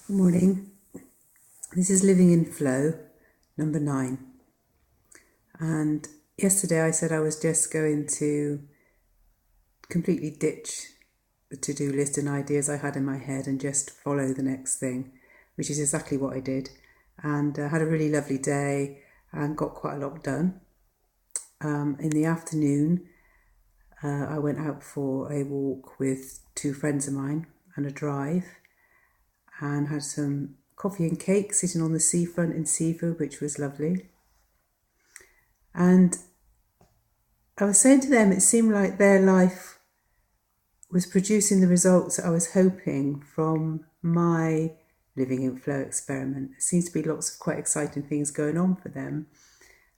Good morning. This is Living in Flow, number 9. And yesterday I said I was just going to completely ditch the to-do list and ideas I had in my head and just follow the next thing, which is exactly what I did. And I had a really lovely day and got quite a lot done. In the afternoon, I went out for a walk with 2 friends of mine and a drive, and had some coffee and cake sitting on the seafront in Seaford, which was lovely. And I was saying to them, it seemed like their life was producing the results that I was hoping from my Living in Flow experiment. There seems to be lots of quite exciting things going on for them.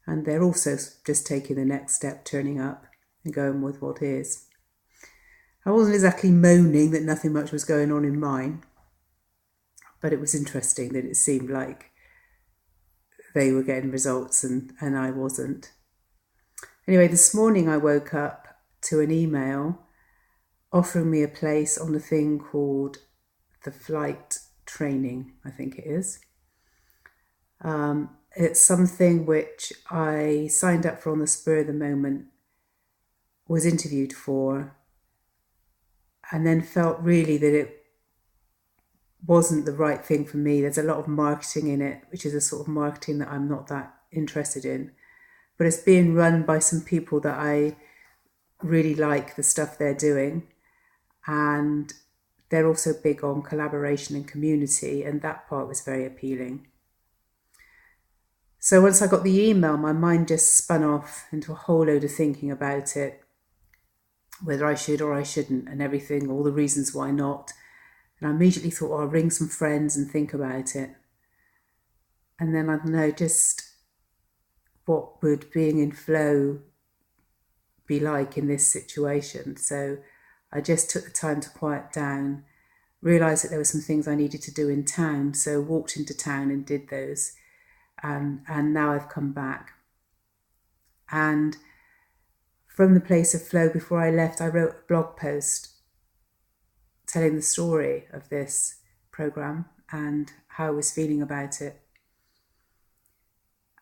And they're also just taking the next step, turning up and going with what is. I wasn't exactly moaning that nothing much was going on in mine, but it was interesting that it seemed like they were getting results and I wasn't. Anyway, this morning I woke up to an email offering me a place on a thing called the flight training, I think it is. It's something which I signed up for on the spur of the moment, was interviewed for, and then felt really that it wasn't the right thing for me. There's a lot of marketing in it, which is a sort of marketing that I'm not that interested in. But it's being run by some people that I really like the stuff they're doing. And they're also big on collaboration and community, and that part was very appealing. So once I got the email, my mind just spun off into a whole load of thinking about it, whether I should or I shouldn't, and everything, all the reasons why not. And I immediately thought, I'll ring some friends and think about it. And then I don't know, just what would being in flow be like in this situation. So I just took the time to quiet down, realised that there were some things I needed to do in town, so walked into town and did those. And now I've come back. And from the place of flow, before I left, I wrote a blog post telling the story of this program and how I was feeling about it.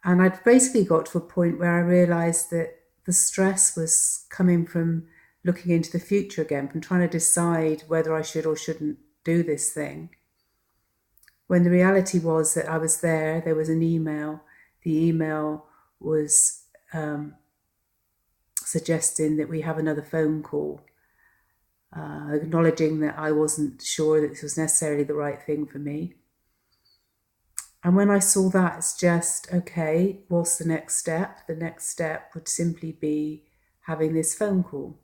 And I'd basically got to a point where I realised that the stress was coming from looking into the future again, from trying to decide whether I should or shouldn't do this thing. When the reality was that I was there was an email. The email was suggesting that we have another phone call, acknowledging that I wasn't sure that this was necessarily the right thing for me. And when I saw that, it's just, okay, what's the next step? The next step would simply be having this phone call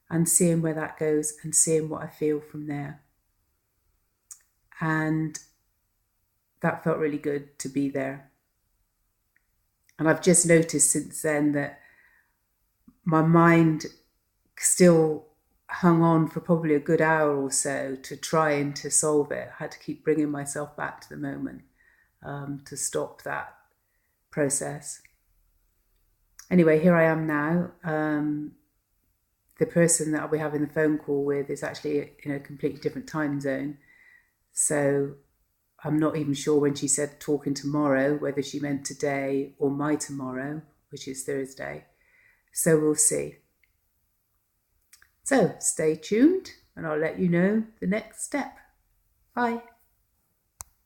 and seeing where that goes and seeing what I feel from there. And that felt really good to be there. And I've just noticed since then that my mind still hung on for probably a good hour or so to trying to solve it. I had to keep bringing myself back to the moment to stop that process. Anyway, here I am now. The person that I'll be having the phone call with is actually in a completely different time zone. So I'm not even sure when she said talking tomorrow, whether she meant today or my tomorrow, which is Thursday. So we'll see. So stay tuned and I'll let you know the next step. Bye.